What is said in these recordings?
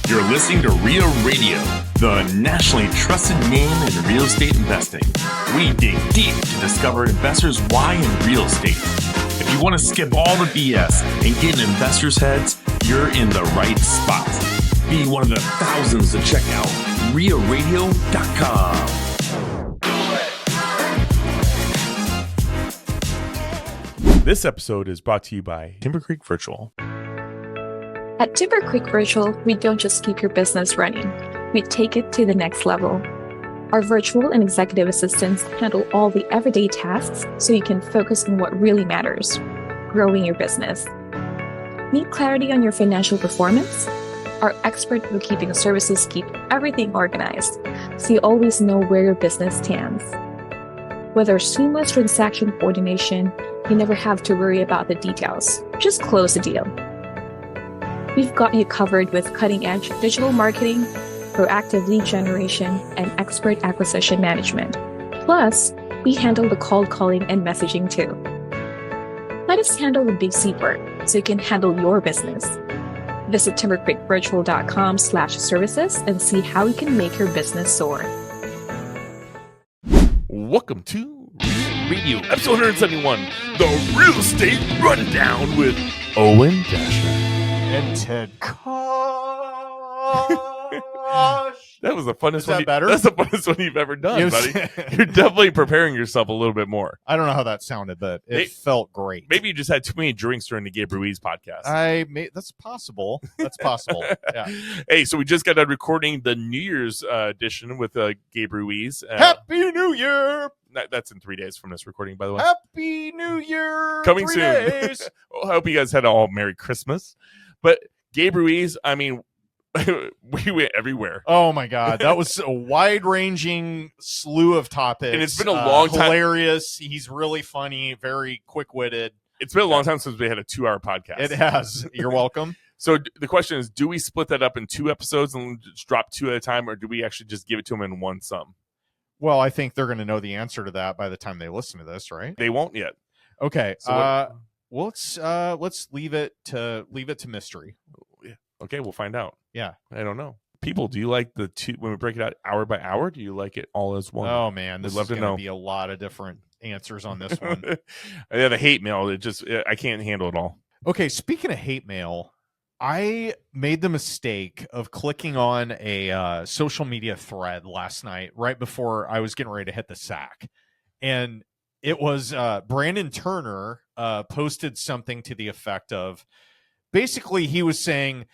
You're listening to REIA Radio, the nationally trusted name in real estate investing. We dig deep to discover investors' why in real estate. If you want to skip all the BS and get in investors' heads, you're in the right spot. Be one of the thousands to check out REIARadio.com. This episode is brought to you by Timber Creek Virtual. At Timber Creek Virtual, we don't just keep your business running, we take it to the next level. Our virtual and executive assistants handle all the everyday tasks so you can focus on what really matters, growing your business. Need clarity on your financial performance? Our expert bookkeeping services keep everything organized, so you always know where your business stands. With our seamless transaction coordination, you never have to worry about the details. Just close the deal. We've got you covered with cutting-edge digital marketing, proactive lead generation, and expert acquisition management. Plus, we handle the cold calling and messaging too. Let us handle the big C work so you can handle your business. Visit timbercreekvirtual.com/services and see how we can make your business soar. Welcome to REIA Radio, episode 171, the Real Estate Rundown with Owen, Dashner, and Ted Kaasch. That was the funnest Is that one. better? That's the funnest one you've ever done, buddy. You're definitely preparing yourself a little bit more. I don't know how that sounded, but it felt great. Maybe you just had too many drinks during the Gabriel Ruiz podcast. That's possible. That's possible. Yeah. Hey, so we just got done recording the New Year's edition with Gabriel Ruiz. Happy New Year. That's in 3 days from this recording, by the way. Happy New Year. Coming 3 soon. days. Well, I hope you guys had all Merry Christmas. But Gabriel Ruiz, I mean, we went everywhere. Oh my God, that was a wide-ranging slew of topics, and it's been a long time. Hilarious. He's really funny, very quick-witted. It's been a long time since we had a 2-hour podcast. It has. You're welcome. So the question is, do we split that up in 2 episodes and just drop 2 at a time, or do we actually just give it to them in one sum? Well, I think they're going to know the answer to that by the time they listen to this, right? They won't yet. Okay. So let's leave it to mystery. Okay, we'll find out. Yeah. I don't know. People, do you like the two when we break it out hour by hour? Do you like it all as one? Oh man, this We'd love is to going know. to be a lot of different answers on this one. Yeah, the hate mail. I can't handle it all. Okay, speaking of hate mail, I made the mistake of clicking on a social media thread last night right before I was getting ready to hit the sack, and it was Brandon Turner posted something to the effect of, basically he was saying,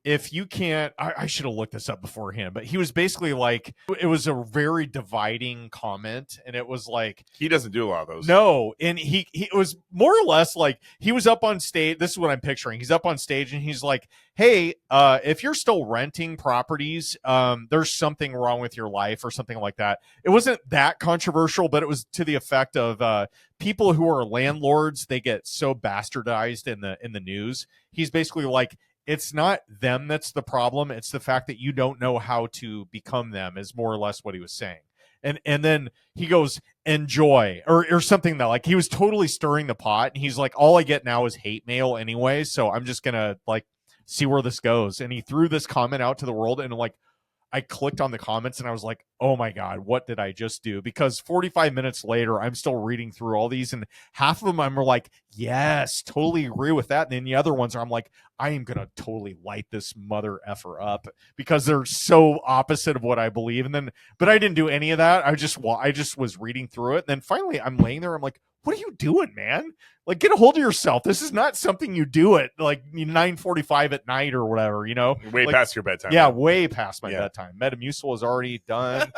if you can't, I should have looked this up beforehand, but he was basically like, it was a very dividing comment, and it was like, He doesn't do a lot of those. no, and he was more or less like, he was up on stage. This is what I'm picturing. He's up on stage and he's like, hey, if you're still renting properties, there's something wrong with your life or something like that. It wasn't that controversial, but it was to the effect of people who are landlords, they get so bastardized in the news. He's basically like, it's not them that's the problem. It's the fact that you don't know how to become them, is more or less what he was saying. And then he goes, enjoy, or something that, like, he was totally stirring the pot. And he's like, all I get now is hate mail anyway, so I'm just going to, like, see where this goes. And he threw this comment out to the world, and, like, I clicked on the comments and I was like, oh my God, what did I just do? Because 45 minutes later, I'm still reading through all these, and half of them I'm like, yes, totally agree with that. And then the other ones are, I'm like, I am going to totally light this mother effer up because they're so opposite of what I believe. And then, but I didn't do any of that. I just was reading through it. And then finally I'm laying there. I'm like, what are you doing, man? Like, get a hold of yourself. This is not something you do at like 9:45 at night or whatever, you know, Way like, past your bedtime. Yeah, right? way past my bedtime. Metamucil is already done.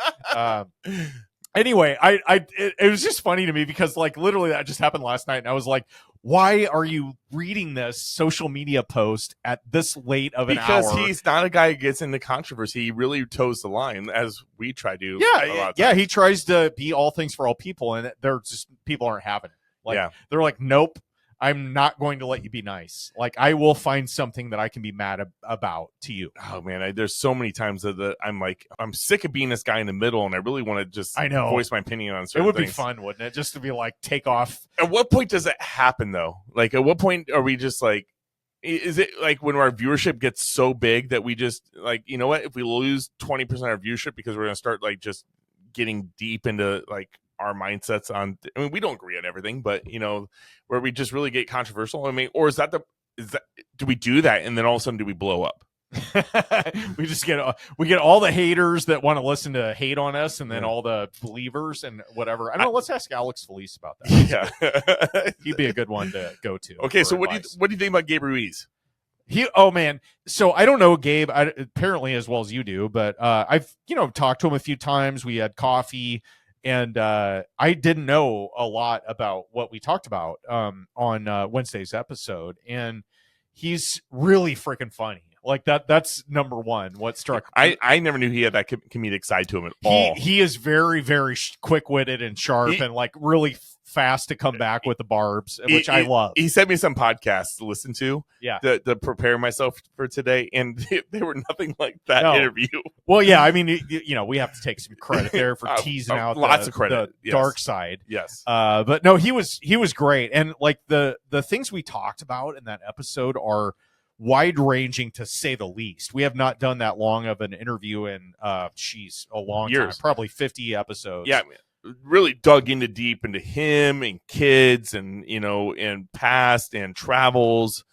Anyway, it was just funny to me because, like, literally that just happened last night, and I was like, why are you reading this social media post at this late of an hour? Because he's not a guy who gets into controversy. He really toes the line, as we try to. Yeah, he tries to be all things for all people, and they're just, people aren't having it. Like, they're like, nope, I'm not going to let you be nice. Like, I will find something that I can be mad about to you. Oh man, there's so many times that I'm like, I'm sick of being this guy in the middle, and I really want to just voice my opinion on certain things. It would be fun, wouldn't it? Just to be like, take off. At what point does it happen though? Like, at what point are we just like, is it like when our viewership gets so big that we just like, you know what, if we lose 20% of our viewership because we're going to start like just getting deep into like our mindsets on, I mean, we don't agree on everything, but you know, where we just really get controversial. I mean, or is that do we do that and then all of a sudden do we blow up? we get all the haters that want to listen to hate on us, and then all the believers and whatever. I don't know. Let's ask Alex Felice about that. Yeah, he'd be a good one to go to. Okay, so what do you think about Gabriel Ruiz? Oh man, so I don't know Gabe apparently as well as you do, but I've talked to him a few times. We had coffee, and I didn't know a lot about what we talked about on Wednesday's episode, and he's really freaking funny. Like that's number one. What struck me. I never knew he had that comedic side to him at all. He is very, very quick-witted and sharp, and like really fast to come back with the barbs, which I love. He sent me some podcasts to listen to, yeah, to prepare myself for today, and they were nothing like that interview. Well, yeah, I mean, we have to take some credit there for teasing out lots of credit, the dark side. Yes, but no, he was great, and like the things we talked about in that episode are wide-ranging to say the least. We have not done that long of an interview in a long time, probably 50 episodes. Yeah, really dug deep into him and kids, and and past and travels.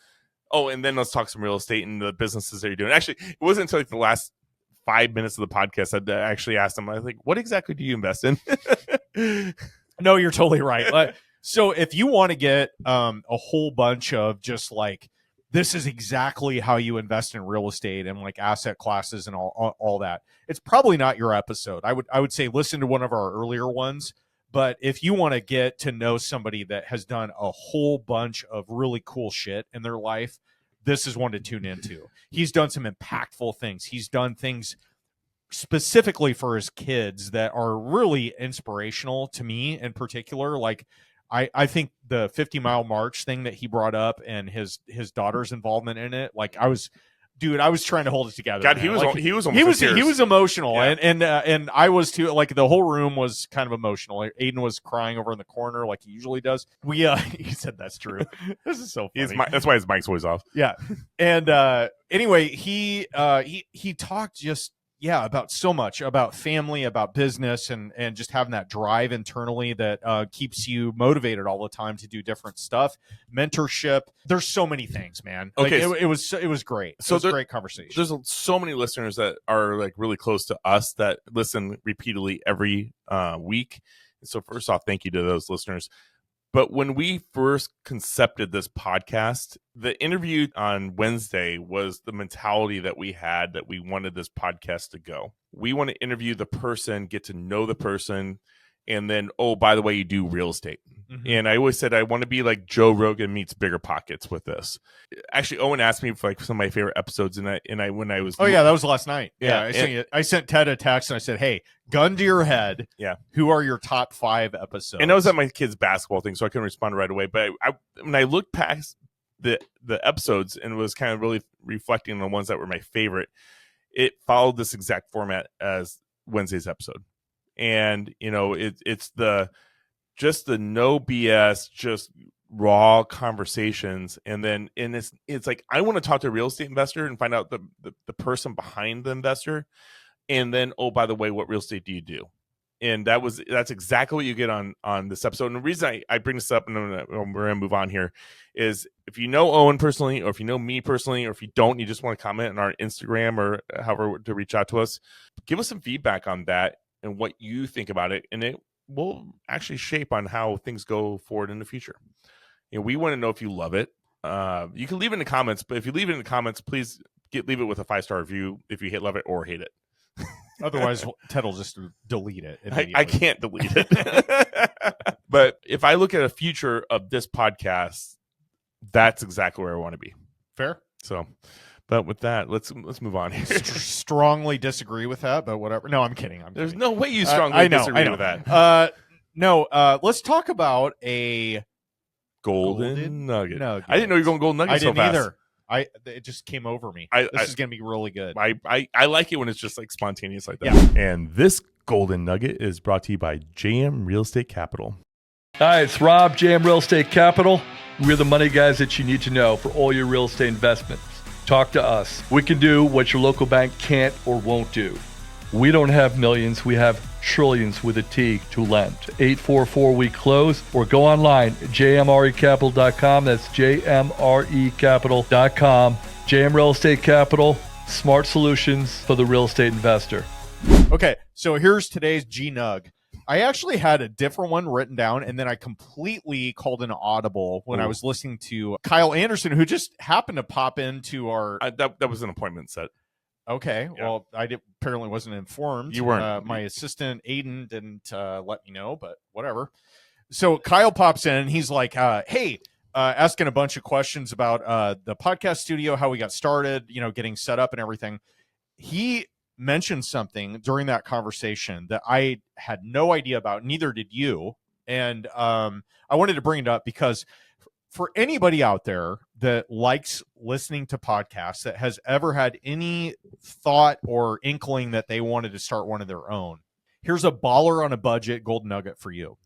Oh, and then let's talk some real estate and the businesses that you're doing. Actually, it wasn't until like the last 5 minutes of the podcast I actually asked him, I was like, what exactly do you invest in? No, you're totally right. So if you want to get a whole bunch of just like, this is exactly how you invest in real estate and like asset classes and all that, it's probably not your episode. I would say listen to one of our earlier ones. But if you want to get to know somebody that has done a whole bunch of really cool shit in their life, this is one to tune into. He's done some impactful things. He's done things specifically for his kids that are really inspirational to me in particular. Like, I think the 50-mile march thing that he brought up and his daughter's involvement in it, like I was trying to hold it together. God, man. he was emotional, yeah. and I was too. Like the whole room was kind of emotional. Aiden was crying over in the corner like he usually does. He said that's true. This is so funny. That's why his mic's always off. Yeah, and anyway, he talked just. Yeah, about so much, about family, about business, and just having that drive internally that keeps you motivated all the time to do different stuff. Mentorship. There's so many things, man. Okay, it was great. So it was a great conversation. There's so many listeners that are like really close to us that listen repeatedly every week. So first off, thank you to those listeners. But when we first concepted this podcast, the interview on Wednesday was the mentality that we had that we wanted this podcast to go. We want to interview the person, get to know the person, and then, oh, by the way, you do real estate. Mm-hmm. And I always said I want to be like Joe Rogan meets Bigger Pockets with this. Actually, Owen asked me for like some of my favorite episodes, and I when I was that was last night. Yeah, I sent Ted a text and I said, hey, gun to your head. Yeah, who are your top 5 episodes? And I was at my kids' basketball thing, so I couldn't respond right away. But when I looked past the episodes and was kind of really reflecting on the ones that were my favorite, it followed this exact format as Wednesday's episode. And it's the no BS, just raw conversations, and it's like I want to talk to a real estate investor and find out the person behind the investor, and then, oh, by the way, what real estate do you do? And that's exactly what you get on this episode. And the reason I bring this up, and we're gonna move on here, is if you know Owen personally, or if you know me personally, or if you don't, you just want to comment on our Instagram or however to reach out to us, give us some feedback on that and what you think about it, and it will actually shape on how things go forward in the future. We want to know if you love it. You can leave it in the comments, but if you leave it in the comments, please leave it with a 5-star review if you love it or hate it. Otherwise, Ted will just delete it. I can't delete it. But if I look at a future of this podcast, that's exactly where I want to be. Fair. So, but with that, let's move on here. Strongly disagree with that, but whatever. No, I'm kidding. There's no way you strongly disagree with that. Let's talk about a golden nugget. I didn't know you were going golden nugget so fast. I didn't either. It just came over me. This is going to be really good. I like it when it's just like spontaneous like that. Yeah. And this golden nugget is brought to you by JM Real Estate Capital. Hi, it's Rob, JM Real Estate Capital. We're the money guys that you need to know for all your real estate investments. Talk to us. We can do what your local bank can't or won't do. We don't have millions, we have trillions with a T to lend. 844-WE-CLOSE or go online, jmrecapital.com. That's jmrecapital.com. JM Real Estate Capital, smart solutions for the real estate investor. Okay, so here's today's G-Nug. I actually had a different one written down, and then I completely called an audible when I was listening to Kyle Anderson, who just happened to pop into our... that was an appointment set. Okay, Yeah. well, apparently wasn't informed. You weren't. My assistant, Aiden, didn't let me know, but whatever. So Kyle pops in, and he's like, hey, asking a bunch of questions about the podcast studio, how we got started, getting set up and everything. He mentioned something during that conversation that I had no idea about, neither did you. And I wanted to bring it up because for anybody out there that likes listening to podcasts, that has ever had any thought or inkling that they wanted to start one of their own, here's a baller on a budget gold nugget for you.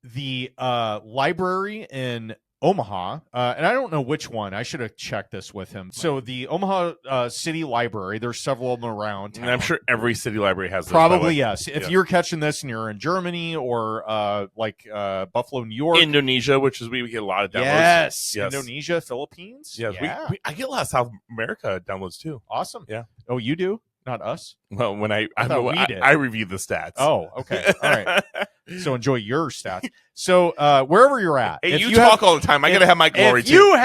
The library in Omaha, and I don't know which one. I should have checked this with him. So the Omaha City Library, there's several of them around town. And I'm sure every city library has those, Probably, yes. If Yeah. you're catching this and you're in Germany or Buffalo, New York. Indonesia, which is we get a lot of downloads. Yes. Indonesia, Philippines. Yes, Yeah. I get a lot of South America downloads too. Awesome. Yeah. Oh, you do? Not us? Well, when I review the stats. Oh, okay. All right. So enjoy your stats. So wherever you're at, Hey, if you have- talk all the time. I gotta have my glory if too. you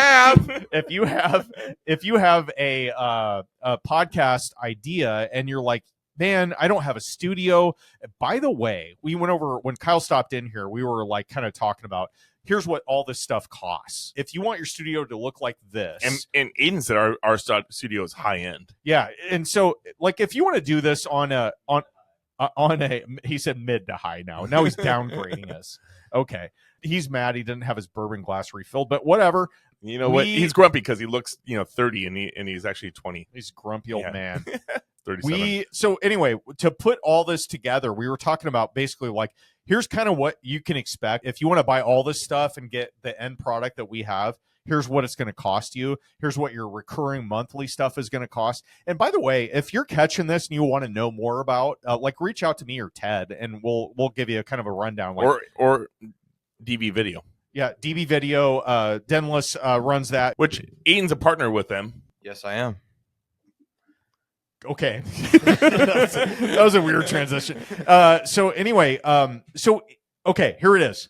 have a podcast idea and you're like, man, I don't have a studio. By the way, we went over when Kyle stopped in here, we were like kind of talking about here's what all this stuff costs. If you want your studio to look like this, And Aiden said our studio is high end. yeah, and so like if you want to do this on a he said mid to high now he's downgrading us. Okay, he's mad he didn't have his bourbon glass refilled, but whatever. You know what? He's grumpy because he looks 30 and he's actually 20. He's a grumpy old man. 37. So anyway, to put all this together, we were talking about basically like here's kind of what you can expect if you want to buy all this stuff and get the end product that we have. Here's what it's going to cost you. Here's what your recurring monthly stuff is going to cost. And by the way, if you're catching this and you want to know more about, like, reach out to me or Ted, and we'll give you a kind of a rundown. Like, or DV Video. Yeah, DB Video. Denless runs that. Which Aiden's a partner with them. Yes, I am. Okay, that was a weird transition. So anyway, okay, here it is.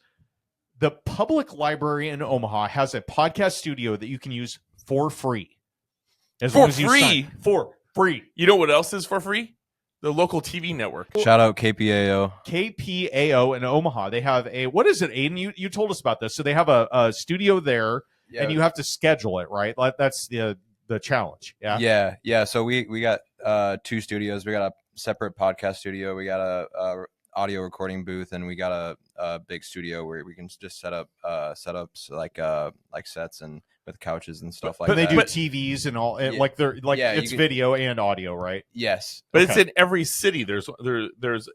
The public library in Omaha has a podcast studio that you can use for free. For free? For free. You know what else is for free? The local TV network. Shout out KPAO. KPAO in Omaha. They have a, what is it, Aiden? You told us about this. So they have a studio there, and you have to schedule it, right? That's the challenge. Yeah. Yeah. So we got two studios. We got a separate podcast studio. We got a audio recording booth, and we got a big studio where we can just set up setups like sets and with couches and stuff like but that. they do TVs and all, and it's video and audio, right? Yes. But it's in every city. There's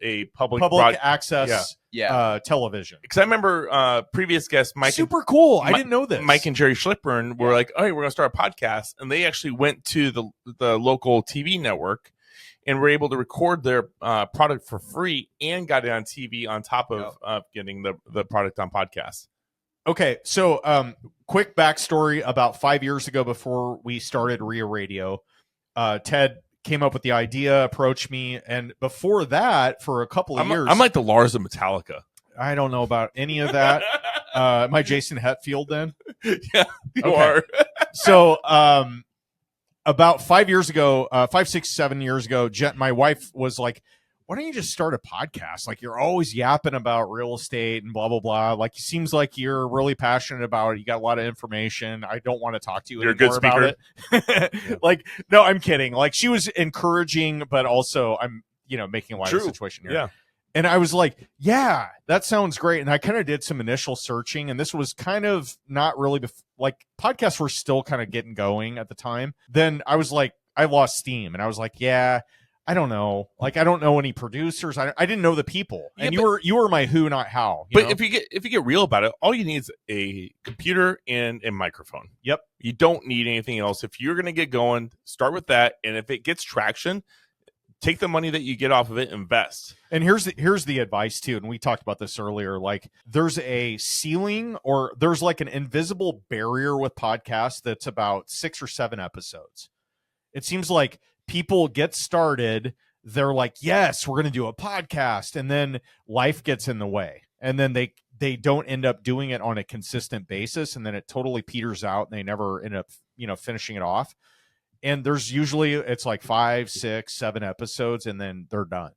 a public access television. Because I remember previous guests, Mike. Super cool. I didn't know this. Mike and Jerry Schlipburn were like, "Oh, we're going to start a podcast," and they actually went to the local TV network and were able to record their product for free and got it on TV on top of getting the product on podcast. Okay, so quick backstory. About 5 years ago, before we started REIA Radio, Ted came up with the idea, approached me, and before that, for a couple of years... I'm like the Lars of Metallica. I don't know about any of that. Am I Jason Hetfield then? Yeah, you are. So about 5 years ago, 5, 6, 7 years ago, my wife was like, why don't you just start a podcast? Like, you're always yapping about real estate and blah, blah, blah. Like, it seems like you're really passionate about it. You got a lot of information. I don't want to talk to you You're a good anymore speaker. about it. Like, no, I'm kidding. Like, she was encouraging, but also I'm, making light of the situation here. Yeah. And I was like, yeah, that sounds great. And I kind of did some initial searching, and this was kind of not really like podcasts were still kind of getting going at the time. Then I was like, I lost steam, and I was like, yeah, I don't know. Like, I don't know any producers. I didn't know the people. Yeah, and you were my who, not how. You know? If you get real about it, all you need is a computer and a microphone. Yep. You don't need anything else. If you're going to get going, start with that. And if it gets traction, take the money that you get off of it, invest. And here's the advice too. And we talked about this earlier. Like, there's a ceiling, or there's like an invisible barrier with podcasts that's about 6 or 7 episodes. It seems like people get started, they're like, yes, we're going to do a podcast, and then life gets in the way, and then they don't end up doing it on a consistent basis, and then it totally peters out, and they never end up finishing it off. And there's usually, it's like 5, 6, 7 episodes, and then they're done.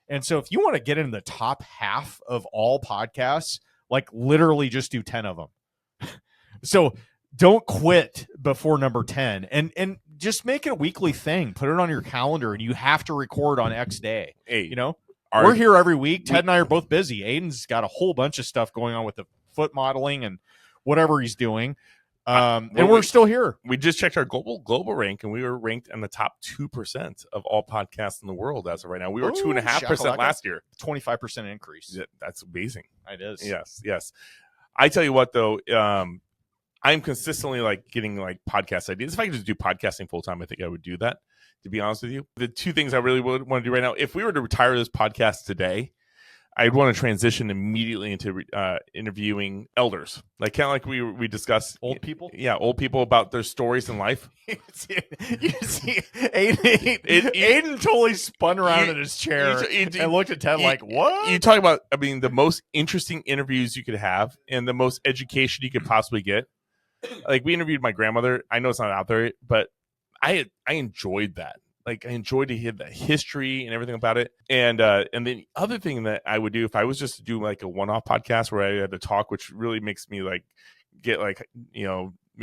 And so if you want to get in the top half of all podcasts, like, literally just do 10 of them. So don't quit before number 10, and just make it a weekly thing. Put it on your calendar, and you have to record on X day. Hey, we're here every week. Ted and I are both busy. Aiden's got a whole bunch of stuff going on with the foot modeling and whatever he's doing. And we're still here. We just checked our global rank, and we were ranked in the top 2% of all podcasts in the world as of right now. We were 2.5% last year. 25% increase. Yeah, that's amazing. It is. Yes. I tell you what, though, I'm consistently like getting like podcast ideas. If I could just do podcasting full time, I think I would do that, to be honest with you. The 2 things I really would want to do right now, if we were to retire this podcast today, I'd want to transition immediately into interviewing elders, like kind of like we discussed. Old people? Yeah, old people about their stories in life. You see Aiden totally spun around in his chair and looked at Ted like, what? You talk about, the most interesting interviews you could have and the most education you could possibly get. Like, we interviewed my grandmother. I know it's not out there, but I enjoyed that. Like, I enjoyed to hear the history and everything about it. And the other thing that I would do if I was just to do like a one-off podcast where I had to talk, which really makes me like get like,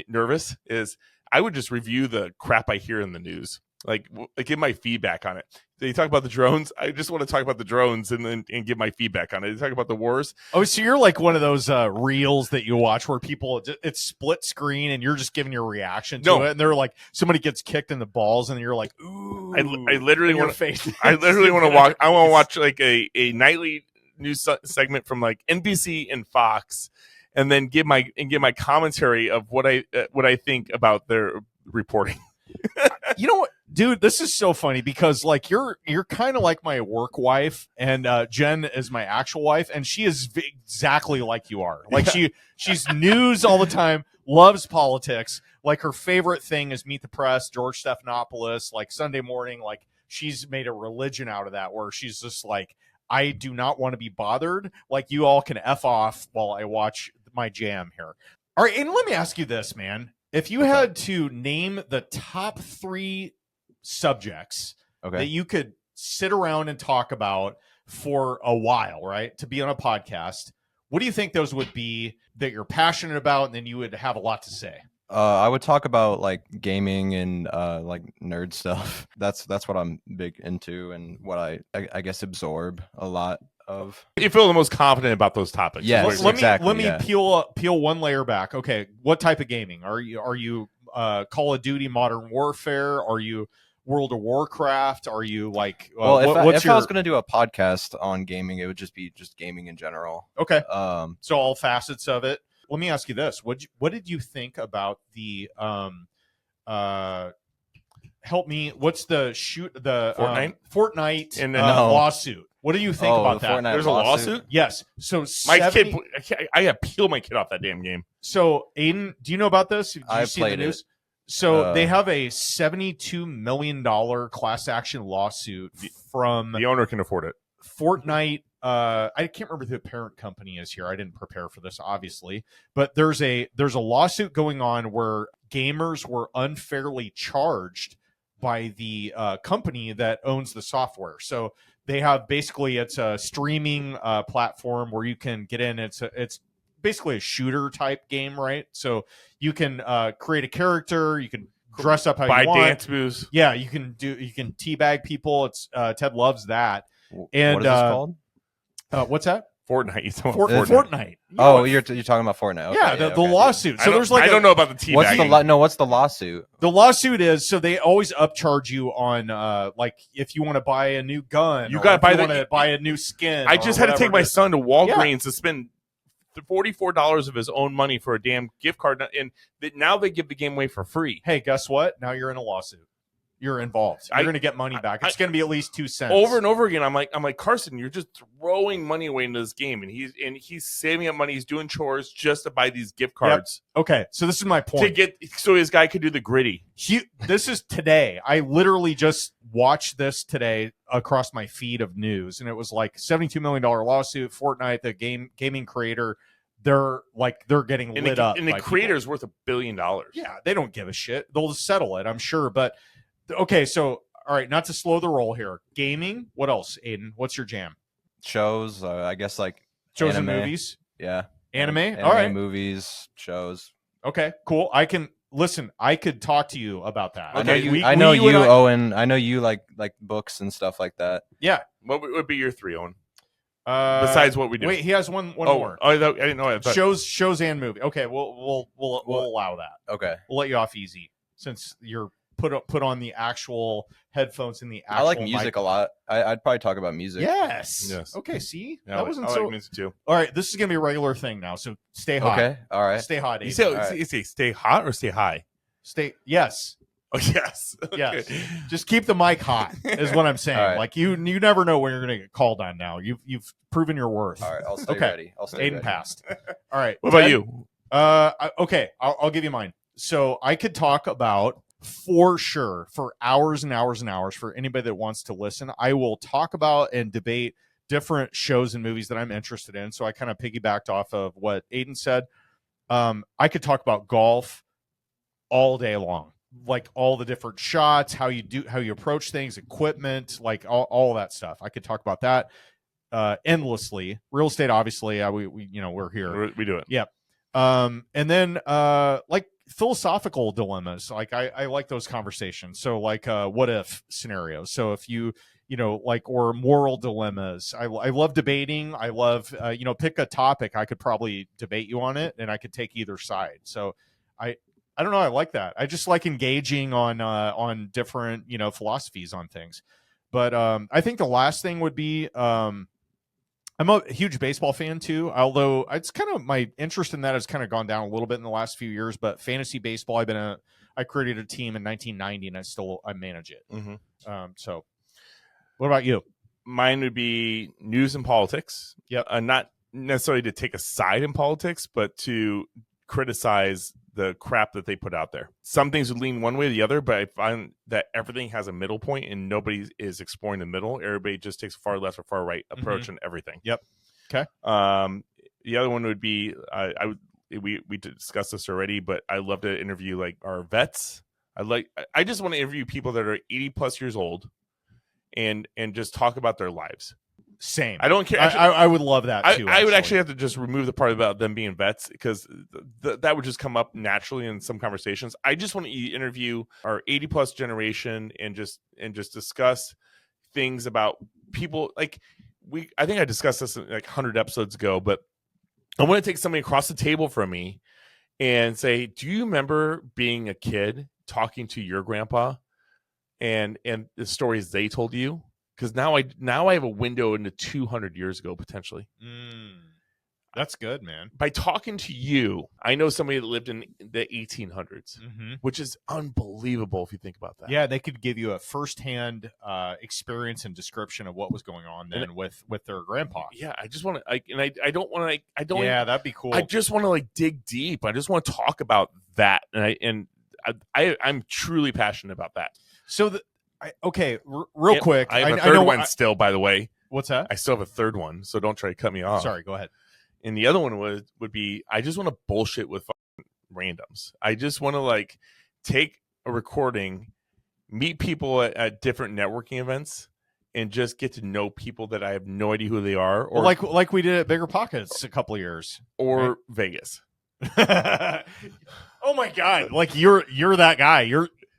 nervous, is I would just review the crap I hear in the news. Like give my feedback on it. They talk about the drones. I just want to talk about the drones and give my feedback on it. They talk about the wars. Oh, so you're like one of those reels that you watch where people, it's split screen and you're just giving your reaction to it. And they're like, somebody gets kicked in the balls and you're like, ooh. I literally want to. I literally want to watch. I want to watch like a nightly news segment from like NBC and Fox, and then give my commentary of what I think about their reporting. You know what, dude, this is so funny because like you're kind of like my work wife, and Jen is my actual wife, and she is exactly like you are. Like she's news all the time, loves politics. Like her favorite thing is Meet the Press, George Stephanopoulos, like Sunday morning. Like she's made a religion out of that, where she's just like, I do not want to be bothered. Like, you all can F off while I watch my jam here. All right, and let me ask you this, man. If you had to name the top 3 subjects that you could sit around and talk about for a while, right, to be on a podcast, what do you think those would be that you're passionate about, and then you would have a lot to say? I would talk about like gaming and like nerd stuff. That's what I'm big into, and what I guess absorb a lot of. You feel the most confident about those topics. Yes, let me peel one layer back. Okay, what type of gaming are you? Call of Duty, Modern Warfare? Are you World of Warcraft? Are you like? Well, if I was going to do a podcast on gaming, it would just be gaming in general. Okay. So all facets of it. Let me ask you this: what did you think about the help me? What's the Fortnite and lawsuit? What do you think about that? Fortnite There's a lawsuit? Yes. So my kid, I got to peel my kid off that damn game. So Aiden, do you know about this? I've played the news? it. So they have a $72 million class action lawsuit from the owner can afford it. Fortnite. I can't remember who the parent company is here. I didn't prepare for this, obviously, but there's a lawsuit going on where gamers were unfairly charged by the company that owns the software. So they have basically, it's a streaming platform where you can get in. It's basically a shooter type game, right? So you can create a character, you can dress up how you want. Dance moves. Yeah, you can teabag people. It's Ted loves that. And what is this called? What's that? Fortnite. You talking about Fortnite. You know Oh, what? you're talking about Fortnite. Okay, yeah, the lawsuit. So there's like I don't know about the teabagging. What's the lawsuit? The lawsuit is so they always upcharge you on like if you want to buy a new gun, You or gotta if buy you the- want to buy a new skin. I or just had to whatever take my it is. son to Walgreens to spend $44 of his own money for a damn gift card, and now they give the game away for free. Hey, guess what? Now you're in a lawsuit. You're involved. You're going to get money back. It's going to be at least 2 cents. Over and over again, I'm like Carson, you're just throwing money away into this game, and he's saving up money. He's doing chores just to buy these gift cards. Okay, so this is my point. To get so his guy could do the gritty. This is today. I literally just watched this today across my feed of news, and it was like $72 million lawsuit. Fortnite, the gaming creator, they're getting lit up. And the creator's worth $1 billion. Yeah, they don't give a shit. They'll settle it, I'm sure. But okay, so all right, not to slow the roll here. Gaming. What else, Aiden? What's your jam? Shows, I guess, like Shows anime. and movies. Yeah, Anime. All right. Movies, shows. Okay, cool. I could talk to you about that. I know you. We- I know you and you, I- Owen. I know you like books and stuff like that. Yeah. What would be your 3, Owen? Besides what we do. Wait, he has one more. I didn't know. I thought, Shows and movie. Okay, we'll allow that. Okay. We'll let you off easy since you're put on the actual headphones in the actual I like music a lot. I'd probably talk about music. Yes. Yes. Okay, see? Yeah, that wasn't I so like music too. All right, this is going to be a regular thing now, so stay hot. Okay. All right. Stay hot, Aiden. You say stay hot or stay high? Yes. Oh yes. Yes. Okay. Just keep the mic hot is what I'm saying. All right. Like you never know when you're going to get called on now. You've proven your worth. All right. I'll stay Okay. ready. I'll stay Aiden ready. passed. All right. What about Ted? you? Okay, I'll give you mine. So I could talk about for sure for hours and hours and hours for anybody that wants to listen. I will talk about and debate different shows and movies that I'm interested in. So I kind of piggybacked off of what Aiden said. I could talk about golf all day long, like all the different shots, how you approach things, equipment, like all that stuff. I could talk about that endlessly. Real estate, obviously, we're here. We do it. Yeah. And then like philosophical dilemmas, like I like those conversations. So like what if scenarios. So if you like, or moral dilemmas. I love debating. I love pick a topic. I could probably debate you on it, and I could take either side. So I don't know. I like that. I just like engaging on different philosophies on things. But I think the last thing would be I'm a huge baseball fan too, although it's kind of my interest in that has kind of gone down a little bit in the last few years. But fantasy baseball, I created a team in 1990, and I manage it. Mm-hmm. So, what about you? Mine would be news and politics. Yep. Not necessarily to take a side in politics, but to criticize the crap that they put out there. Some things would lean one way or the other, but I find that everything has a middle point and nobody is exploring the middle. Everybody just takes a far left or far right approach on everything. Yep. Okay. The other one would be we discussed this already, but I love to interview like our vets. I just want to interview people that are 80 plus years old and just talk about their lives. Same. I don't care. I would love that too. I would actually have to just remove the part about them being vets because that would just come up naturally in some conversations. I just want to interview our 80 plus generation and just discuss things about people. Like I think I discussed this like 100 episodes ago, but I want to take somebody across the table from me and say, do you remember being a kid talking to your grandpa and the stories they told you? Because now I have a window into 200 years ago, potentially. That's good, man. By talking to you, I know somebody that lived in the 1800s, which is unbelievable if you think about that. Yeah, they could give you a firsthand experience and description of what was going on then with their grandpa. Yeah, I just want to, I don't want to, I don't. Yeah, that'd be cool. I just want to like dig deep. I just want to talk about that, and I'm truly passionate about that. So real quick, I have a third one still, by the way. What's that? I still have a third one, so don't try to cut me off. Sorry, go ahead. And the other one would be I just want to bullshit with randoms. I just want to like take a recording, meet people at different networking events, and just get to know people that I have no idea who they are. Or like we did at Bigger Pockets a couple of years, or right? Vegas. Oh my god! Like you're that guy.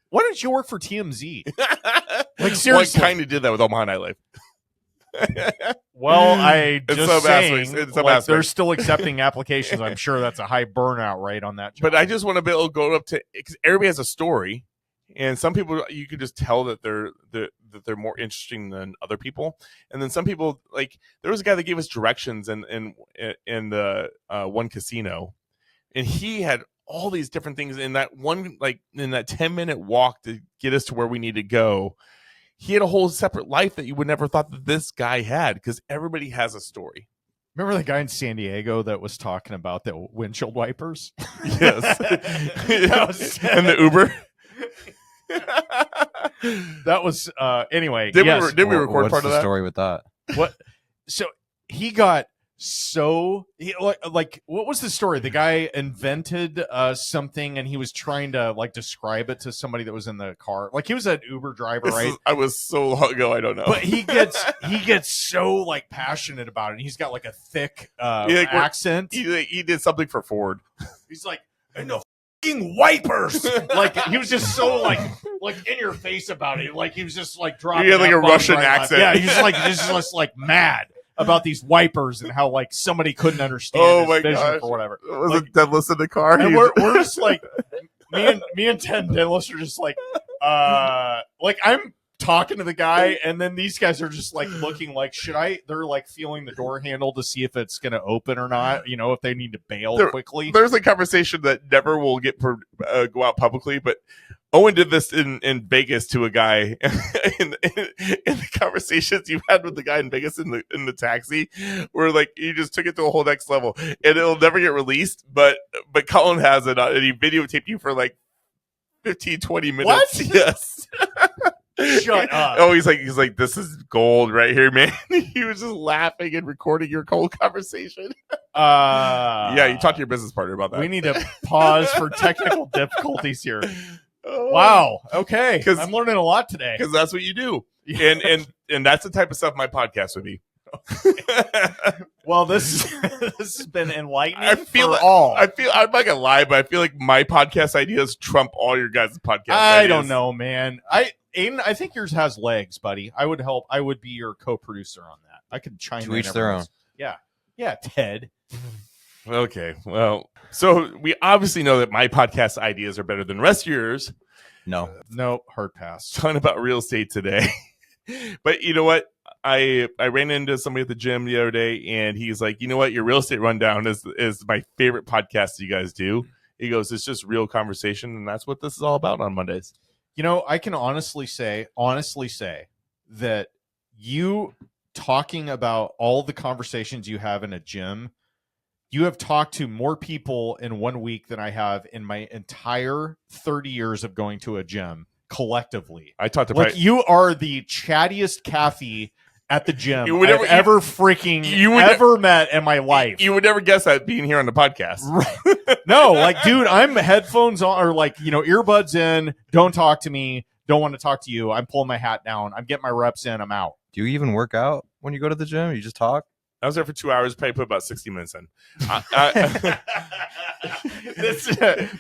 Why don't you work for TMZ? Like seriously, Well, I kind of did that with Omaha Nightlife. Well, I It's just some saying, aspects. It's some like, aspects. they're still accepting applications. I'm sure that's a high burnout rate on that job. But I just want to be able to go up to, because everybody has a story, and some people you can just tell that they're more interesting than other people, and then some people, like there was a guy that gave us directions in the one casino, and he had all these different things in that one, like in that 10-minute walk to get us to where we need to go. He had a whole separate life that you would never thought that this guy had, because everybody has a story. Remember the guy in San Diego that was talking about the windshield wipers? Yes. And the Uber. That was anyway. Did yes. we record What's part the of that? story with that? What? So he got like what was the story? The guy invented something, and he was trying to like describe it to somebody that was in the car. Like he was an Uber driver, right? I was so long ago, I don't know. But he gets so like passionate about it. And he's got like a thick accent. He did something for Ford. He's like, and the fucking wipers. Like he was just so like in your face about it. Like he was just like dropping. He had like a F-bombs Russian right accent. Yeah, he's just like mad about these wipers and how like somebody couldn't understand Oh his my vision gosh. or whatever. Was Like, it Deadless in the car? and we're just like me and Ted Denlis are just like I'm talking to the guy, and then these guys are just like looking like, should I? They're like feeling the door handle to see if it's going to open or not. You know, if they need to bail quickly. There's a conversation that never will get go out publicly, but Owen did this in Vegas to a guy in the conversations you had with the guy in Vegas in the taxi, where like you just took it to a whole next level, and it'll never get released. But Colin has it, and he videotaped you for like 15-20 minutes. What? Yes. Shut up. Oh, he's like, this is gold right here, man. He was just laughing and recording your whole conversation. Yeah, you talked to your business partner about that. We need to pause for technical difficulties here. Oh. Wow. Okay. 'Cause- I'm learning a lot today. Because that's what you do. Yeah. And that's the type of stuff my podcast would be. Well, this has been enlightening I feel for all. I'm not gonna lie, but I feel like my podcast ideas trump all your guys' podcast I ideas. don't know, man. Aiden, I think yours has legs, buddy. I would help. I would be your co-producer on that. I could chime in. To each their own. Yeah, Ted. Okay, well, so we obviously know that my podcast ideas are better than the rest of yours. No. Nope, hard pass. Ton about real estate today. But you know what? I ran into somebody at the gym the other day, and he's like, you know what? Your real estate rundown is my favorite podcast you guys do. He goes, it's just real conversation, and that's what this is all about on Mondays. You know, I can honestly say that you talking about all the conversations you have in a gym, you have talked to more people in 1 week than I have in my entire 30 years of going to a gym collectively. I talked to Like, you are the chattiest Kathy at the gym You would I've never- ever met in my life. You would never guess that being here on the podcast. No, like, dude, I'm headphones on, or like, earbuds in. Don't talk to me. Don't want to talk to you. I'm pulling my hat down. I'm getting my reps in. I'm out. Do you even work out when you go to the gym? You just talk? I was there for 2 hours, probably put about 60 minutes in.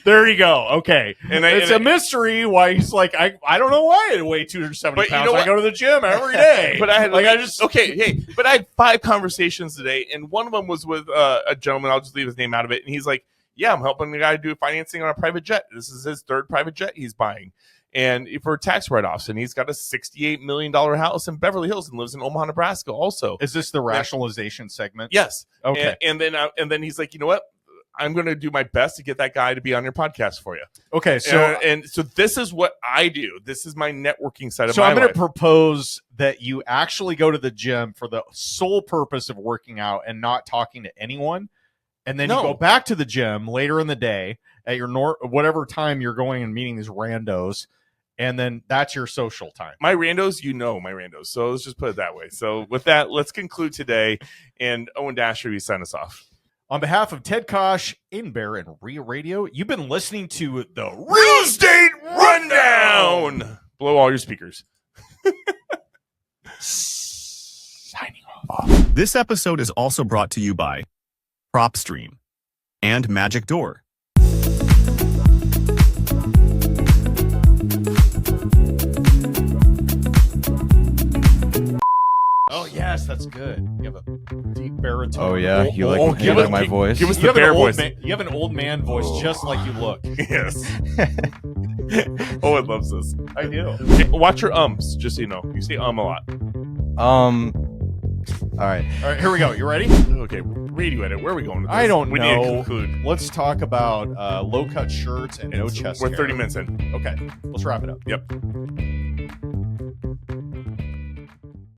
There you go. Okay. And It's a mystery why he's like, I don't know why I weigh 270 But you pounds. know I what? go to the gym every day. But I had like, but I had 5 conversations today, and one of them was with a gentleman. I'll just leave his name out of it. And he's like, yeah, I'm helping the guy do financing on a private jet. This is his 3rd private jet he's buying. And for tax write-offs, and he's got a $68 million house in Beverly Hills and lives in Omaha, Nebraska also. Is this the rationalization segment? Yes. Okay. And then he's like, you know what? I'm going to do my best to get that guy to be on your podcast for you. Okay. So So this is what I do. This is my networking side of So my I'm going life. to propose that you actually go to the gym for the sole purpose of working out and not talking to anyone. And then you go back to the gym later in the day at your whatever time you're going and meeting these randos. And then that's your social time. My randos, my randos. So let's just put it that way. So with that, let's conclude today. And Owen Dashner, you sign us off. On behalf of Ted Kaasch, Aiden Bear, and REIA Radio, you've been listening to the Real Estate Rundown. Blow all your speakers. Signing off. This episode is also brought to you by PropStream and Magic Door. Oh, yes, that's good. You have a baritone. Oh yeah, you like, Oh, you like my voice? Give us You the have, bear an old voice. you have an old man voice, just like you look. Yes. Owen loves this. I do. Okay, watch your ums, just so you know. You say a lot. All right. All right, here we go. You ready? Okay, radio edit. Where are we going with this? I don't We need to know. conclude. Let's talk about low cut shirts and no chest We're hair. 30 minutes in. Okay, let's wrap it up. Yep.